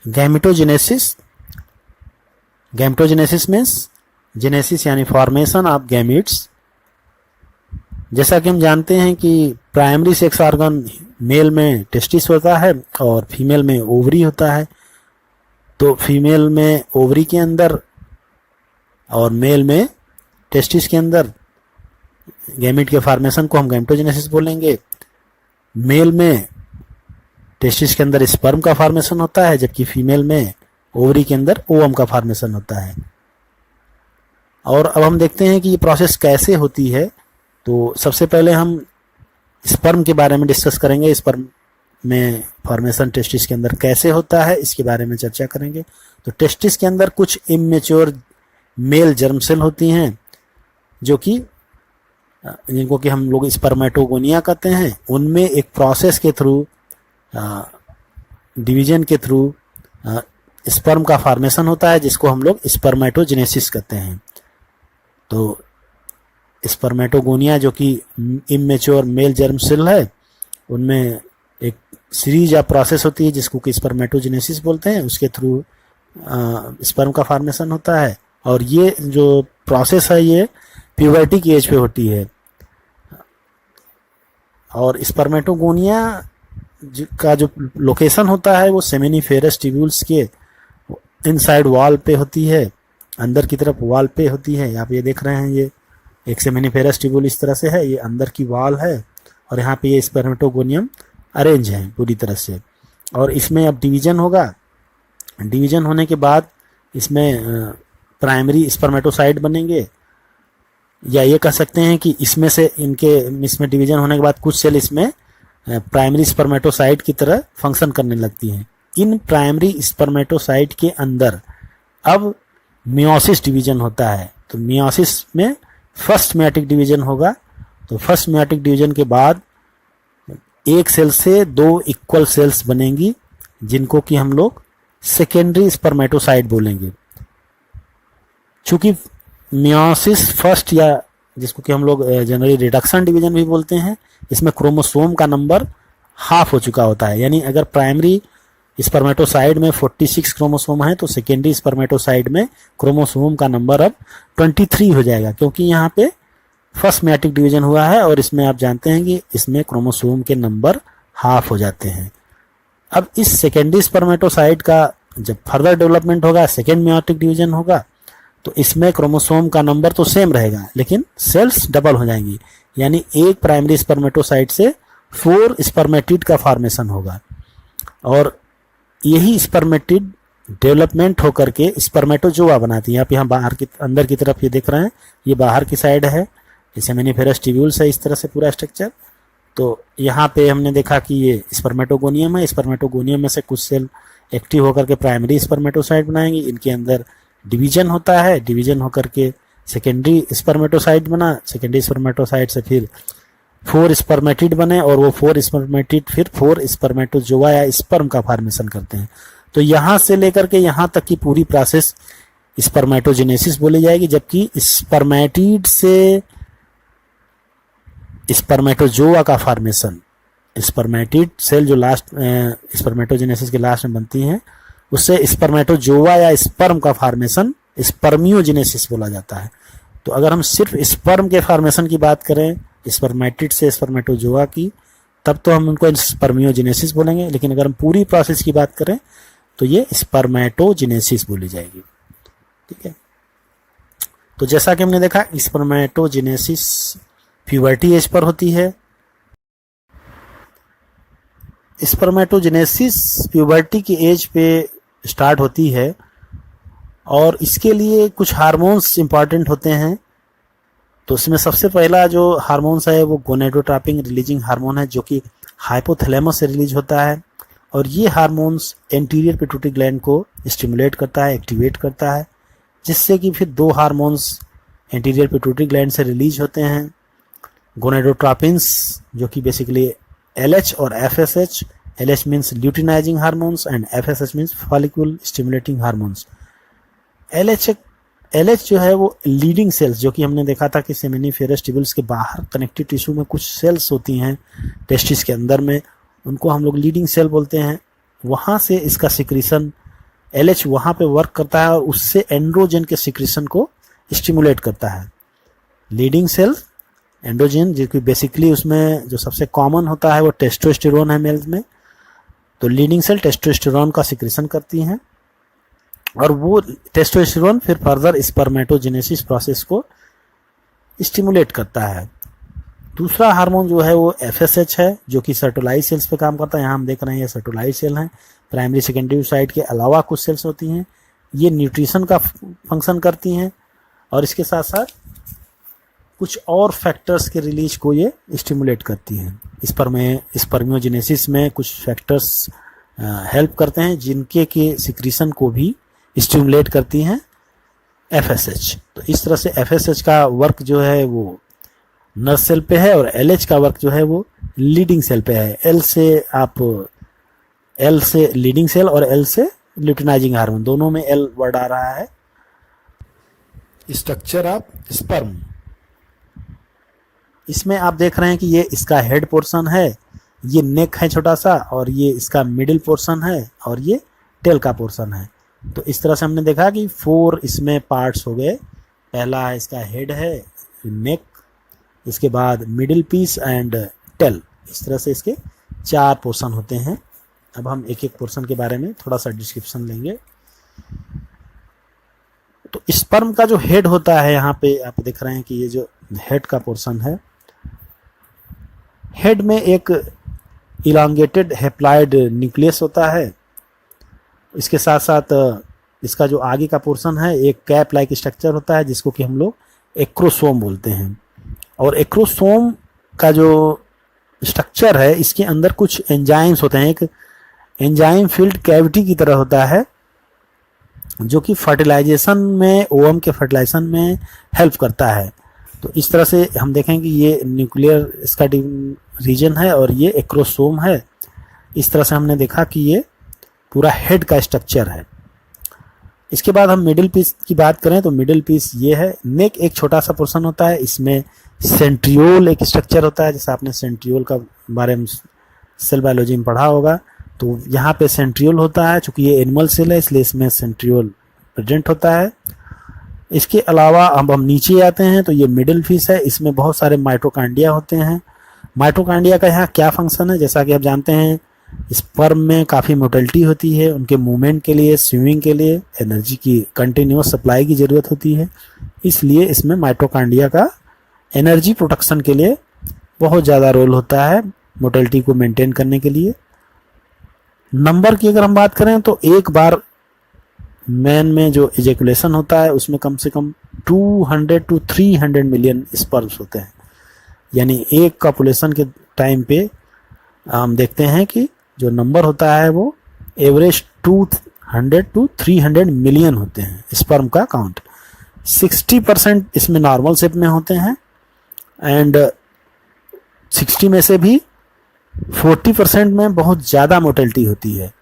Gametogenesis, gametogenesis means genesis यानी formation of gametes. जैसा कि हम जानते हैं कि प्राइमरी सेक्स ऑर्गन मेल में टेस्टिस होता है और फीमेल में ओवरी होता है। तो फीमेल में ओवरी के अंदर और मेल में टेस्टिस के अंदर गैमीट के फॉर्मेशन को हम गैमेटोजेनेसिस बोलेंगे। मेल में टेस्टिस के अंदर स्पर्म का फॉर्मेशन होता है, जबकि फीमेल में ओवरी के अंदर ओवम का फॉर्मेशन होता है। और अब हम देखते हैं कि ये प्रोसेस कैसे होती है। तो सबसे पहले हम स्पर्म के बारे में डिस्कस करेंगे। स्पर्म में फॉर्मेशन टेस्टिस के अंदर कैसे होता है इसके बारे में चर्चा करेंगे। तो टेस्टिस के अंदर कुछ इमेच्योर मेल जर्म सेल होती हैं जो कि जिनको कि हम लोग स्पर्मेटोगोनिया कहते हैं। उनमें एक प्रोसेस के थ्रू, डिवीजन के थ्रू स्पर्म का फॉर्मेशन होता है जिसको हम लोग स्पर्मेटोजेनेसिस कहते हैं। तो स्पर्मेटोगोनिया जो कि इमेच्योर मेल जर्म सेल है, उनमें एक सीरीज ऑफ प्रोसेस होती है जिसको कि स्पर्मेटोजेनेसिस बोलते हैं। उसके थ्रू स्पर्म का फॉर्मेशन होता है और ये जो प्रोसेस है ये प्यूबर्टी की एज पे होती है। और स्पर्मेटोगोनिया का जो लोकेशन होता है वो सेमिनिफेरस ट्यूब्यूल्स के इनसाइड वॉल पे होती है, अंदर की तरफ वॉल पे होती है। आप ये देख रहे हैं, ये एक सेमिनिफेरस ट्यूब्यूल इस तरह से है, ये अंदर की वॉल है और यहाँ पे ये स्पर्मेटोगोनियम अरेंज है पूरी तरह से। और इसमें अब डिवीजन होगा। डिवीजन होने के बाद इसमें प्राइमरी स्पर्मेटोसाइट बनेंगे, या ये कह सकते हैं कि इसमें डिवीजन होने के बाद कुछ सेल इसमें प्राइमरी स्पर्मेटोसाइट की तरह फंक्शन करने लगती हैं। इन प्राइमरी स्पर्मेटोसाइट के अंदर अब मियोसिस डिवीजन होता है। तो मियोसिस में फर्स्ट मेयोटिक डिवीजन होगा। तो फर्स्ट मेयोटिक डिवीजन के बाद एक सेल से दो इक्वल सेल्स बनेंगी जिनको कि हम लोग सेकेंडरी स्पर्मेटोसाइट बोलेंगे। चूंकि मियोसिस फर्स्ट, या जिसको कि हम लोग जनरली रिडक्शन डिवीजन भी बोलते हैं, इसमें क्रोमोसोम का नंबर हाफ हो चुका होता है। यानी अगर प्राइमरी स्पर्मेटोसाइट में 46 क्रोमोसोम है तो सेकेंडरी स्पर्मेटोसाइट में क्रोमोसोम का नंबर अब 23 हो जाएगा, क्योंकि यहाँ पे फर्स्ट मेयोटिक डिवीजन हुआ है और इसमें आप जानते हैं कि इसमें क्रोमोसोम के नंबर हाफ हो जाते हैं। अब इस सेकेंडरी स्पर्मेटोसाइट का जब फर्दर डेवलपमेंट होगा, सेकेंड मेयोटिक डिवीजन होगा, तो इसमें क्रोमोसोम का नंबर तो सेम रहेगा लेकिन सेल्स डबल हो जाएंगी। यानी एक प्राइमरी स्पर्मेटोसाइट से 4 स्पर्मेटिड का फॉर्मेशन होगा और यही स्पर्मेटिड डेवलपमेंट होकर के स्पर्मेटोजोआ बनाती है। आप यहाँ बाहर की अंदर की तरफ ये देख रहे हैं, ये बाहर की साइड है, ये सेमिनिफेरस ट्यूब्यूल्स है, इस तरह से पूरा स्ट्रक्चर। तो यहाँ पे हमने देखा कि ये स्पर्मेटोगोनियम है। स्पर्मेटोगोनियम में से कुछ सेल एक्टिव होकर के प्राइमरी स्पर्मेटोसाइट बनाएंगे। इनके अंदर डिवीजन होता है, डिवीजन होकर के सेकेंडरी स्पर्मेटोसाइट बना, सेकेंडरी स्पर्मेटोसाइट से फिर 4 स्पर्मेटिड बने और वो 4 स्पर्मेटिड फिर 4 स्पर्मेटोजोआ या स्पर्म का फॉर्मेशन करते हैं। तो यहाँ से लेकर के यहाँ तक की पूरी प्रोसेस स्पर्मेटोजेनेसिस बोली जाएगी। जबकि स्पर्मेटिड से स्पर्मेटोजोआ का फॉर्मेशन, स्पर्मेटिड सेल जो लास्ट स्पर्मेटोजेनेसिस के लास्ट में बनती हैं, उससे स्पर्मेटोजोआ या स्पर्म का फॉर्मेशन स्पर्मियोजेनेसिस बोला जाता है। तो अगर हम सिर्फ स्पर्म के फॉर्मेशन की बात करें, स्पर्मेटिड से स्पर्मेटोजोआ की, तब तो हम उनको स्पर्मियोजेनेसिस बोलेंगे। लेकिन अगर हम पूरी प्रोसेस की बात करें तो ये स्पर्मेटोजेनेसिस बोली जाएगी। ठीक है। तो जैसा कि हमने देखा, स्पर्मेटोजेनेसिस प्यूबर्टी एज पर होती है। स्पर्मेटोजेनेसिस प्यूबर्टी की एज पे स्टार्ट होती है और इसके लिए कुछ हार्मोन्स इंपॉर्टेंट होते हैं। तो उसमें सबसे पहला जो हार्मोन्स है वो गोनेडोट्रोपिन रिलीजिंग हार्मोन है, जो कि हाइपोथैलेमस से रिलीज होता है। और ये हार्मोन्स एंटीरियर पिट्यूटरी ग्लैंड को स्टिमुलेट करता है, एक्टिवेट करता है, जिससे कि फिर 2 हार्मोन्स एंटीरियर पिट्यूटरी ग्लैंड से रिलीज होते हैं, गोनेडोट्रोपिन्स जो कि बेसिकली LH और FSH। LH means luteinising hormones and FSH means follicle stimulating hormones. LH जो है वो लीडिंग सेल्स, जो कि हमने देखा था कि सेमिनिफेरस ट्यूब्यूल्स के बाहर कनेक्टिव टिश्यू में कुछ सेल्स होती हैं टेस्टिस के अंदर में, उनको हम लोग लीडिंग सेल बोलते हैं। वहाँ से इसका सिक्रीशन LH वहाँ पे वर्क करता है और उससे एंड्रोजन के सिक्रीशन को स्टिमुलेट करता है। लीडिंग सेल एंड्रोजन, जो कि बेसिकली उसमें जो सबसे कॉमन होता है वो टेस्टोस्टेरोन है मेल्स में, तो लीडिंग सेल टेस्टोस्टेरोन का सिक्रीशन करती हैं और वो टेस्टोस्टेरोन फिर फर्दर स्पर्मेटोजेनेसिस प्रोसेस को स्टिमुलेट करता है। दूसरा हार्मोन जो है वो FSH है, जो कि सर्टोलाइज सेल्स पे काम करता है। यहाँ हम देख रहे हैं ये सर्टोलाइज सेल हैं। प्राइमरी सेकेंडरी साइड के अलावा कुछ सेल्स होती हैं, ये न्यूट्रिशन का फंक्शन करती हैं और इसके साथ साथ कुछ और फैक्टर्स के रिलीज को ये स्टिमुलेट करती हैं। स्पर्मियोजेनेसिस में कुछ फैक्टर्स हेल्प करते हैं जिनके के सिक्रीशन को भी स्टिमुलेट करती हैं FSH। तो इस तरह से FSH का वर्क जो है वो नर्व सेल पे है और LH का वर्क जो है वो लीडिंग सेल पे है। L से लीडिंग सेल और L से ल्यूटिनाइजिंग हार्मोन, दोनों में L वर्ड आ रहा है। स्ट्रक्चर ऑफ स्पर्म, इसमें आप देख रहे हैं कि ये इसका हेड पोर्शन है, ये नेक है छोटा सा, और ये इसका मिडिल पोर्शन है और ये टेल का पोर्शन है। तो इस तरह से हमने देखा कि 4 इसमें पार्ट्स हो गए। पहला इसका हेड है, नेक, इसके बाद मिडिल पीस एंड टेल, इस तरह से इसके 4 पोर्शन होते हैं। अब हम एक एक पोर्शन के बारे में थोड़ा सा डिस्क्रिप्शन लेंगे। तो स्पर्म का जो हेड होता है, यहाँ पे आप देख रहे हैं कि ये जो हेड का पोर्शन है, हेड में एक इलांगेटेड हैप्लॉइड न्यूक्लियस होता है। इसके साथ साथ इसका जो आगे का पोर्शन है एक कैप लाइक स्ट्रक्चर होता है जिसको कि हम लोग एक्रोसोम बोलते हैं। और एक्रोसोम का जो स्ट्रक्चर है इसके अंदर कुछ एंजाइम्स होते हैं, एक एंजाइम फील्ड कैविटी की तरह होता है जो कि फर्टिलाइजेशन में, ओवम के फर्टिलाइजेशन में हेल्प करता है। तो इस तरह से हम देखें कि ये न्यूक्लियर इसका रीजन है और ये एक्रोसोम है। इस तरह से हमने देखा कि ये पूरा हेड का स्ट्रक्चर है। इसके बाद हम मिडिल पीस की बात करें तो मिडिल पीस ये है। नेक एक छोटा सा पोर्शन होता है, इसमें सेंट्रियोल एक स्ट्रक्चर होता है, जैसे आपने सेंट्रियोल का बारे में सेल बायोलॉजी में पढ़ा होगा। तो यहाँ पे सेंट्रियोल होता है, चूंकि ये एनिमल सेल है इसलिए इसमें सेंट्रियोल प्रेजेंट होता है। इसके अलावा अब हम नीचे आते हैं तो ये मिडिल पीस है, इसमें बहुत सारे माइटोकांड्रिया होते हैं। माइटोकांड्रिया का यहाँ क्या फंक्शन है, जैसा कि आप जानते हैं स्पर्म में काफ़ी मोटिलिटी होती है, उनके मूवमेंट के लिए, स्विमिंग के लिए एनर्जी की कंटिन्यूअस सप्लाई की ज़रूरत होती है, इसलिए इसमें माइटोकांड्रिया का एनर्जी प्रोडक्शन के लिए बहुत ज़्यादा रोल होता है, मोटिलिटी को मेंटेन करने के लिए। नंबर की अगर हम बात करें तो एक बार मैन में जो इजेकुलेशन होता है उसमें कम से कम 200 to 300 मिलियन स्पर्म्स होते हैं। यानी एक कॉपुलेशन के टाइम पे हम देखते हैं कि जो नंबर होता है वो एवरेज 200 to 300 मिलियन होते हैं स्पर्म का काउंट। 60% इसमें नॉर्मल शेप में होते हैं एंड 60 में से भी 40% में बहुत ज़्यादा मोटिलिटी होती है।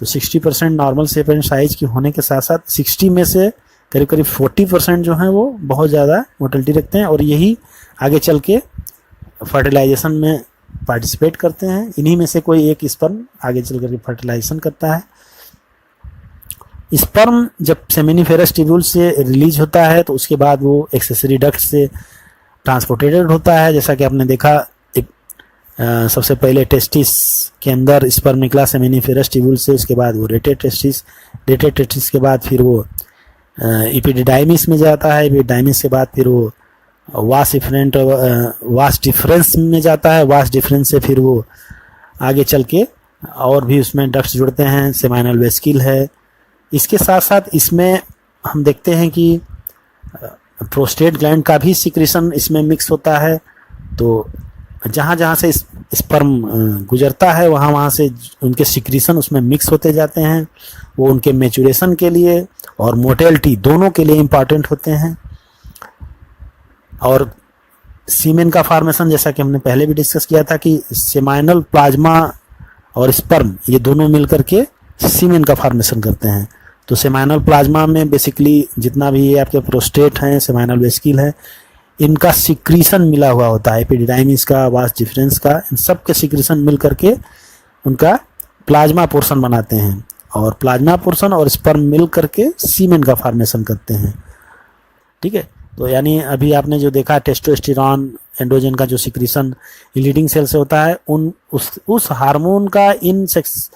तो 60% नॉर्मल शेप एंड साइज की होने के साथ साथ 60 में से करीब करीब 40% जो हैं वो बहुत ज़्यादा मोटिलिटी रखते हैं और यही आगे चल के फर्टिलाइजेशन में पार्टिसिपेट करते हैं। इन्हीं में से कोई एक स्पर्म आगे चल करके फर्टिलाइजेशन करता है। स्पर्म जब सेमिनिफेरस ट्यूब्यूल से रिलीज होता है तो उसके बाद वो एक्सेसरी डक्ट से ट्रांसपोर्टेटेड होता है। जैसा कि आपने देखा सबसे पहले टेस्टिस के अंदर स्पर्म निकला सेमिनिफेरस ट्यूब्यूल से, उसके बाद वो रेटेड टेस्टिस के बाद फिर वो एपिडिडाइमिस में जाता है, एपिडिडाइमिस के बाद फिर वो वास डिफरेंस में जाता है, वास डिफरेंस से फिर वो आगे चल के और भी उसमें डक्ट्स जुड़ते हैं, सेमाइनल वेस्किल है। इसके साथ साथ इसमें हम देखते हैं कि प्रोस्टेट ग्लैंड का भी सिक्रीशन इसमें मिक्स होता है। तो जहाँ जहाँ से स्पर्म गुजरता है वहाँ से उनके सिक्रीशन उसमें मिक्स होते जाते हैं। वो उनके मैच्योरेशन के लिए और मोटिलिटी दोनों के लिए इम्पॉर्टेंट होते हैं। और सीमेन का फॉर्मेशन, जैसा कि हमने पहले भी डिस्कस किया था कि सेमाइनल प्लाज्मा और स्पर्म ये दोनों मिलकर के सीमेन का फॉर्मेशन करते हैं। तो सेमाइनल प्लाज्मा में बेसिकली जितना भी ये आपके प्रोस्टेट हैं, सेमाइनल वेस्किल है, इनका सिक्रीशन मिला हुआ होता है, एपिडिडाइमिस का, वास डिफरेंस का, इन सब के सिक्रीशन मिल करके उनका प्लाज्मा पोर्शन बनाते हैं। और प्लाज्मा पोर्शन और स्पर्म मिल करके सीमेन का फॉर्मेशन करते हैं। ठीक है, तो यानी अभी आपने जो देखा टेस्टोस्टेरॉन एंड्रोजन का जो सिक्रीशन लीडिंग सेल से होता है, उस हार्मोन का इन sex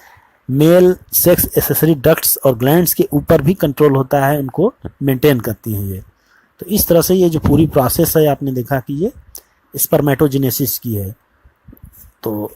male sex accessory ducts और ग्लैंड्स के ऊपर भी कंट्रोल होता है, उनको मेंटेन करती हैं ये। तो इस तरह से ये जो पूरी प्रोसेस है आपने देखा कि ये स्पर्मेटोजेनेसिस की है। तो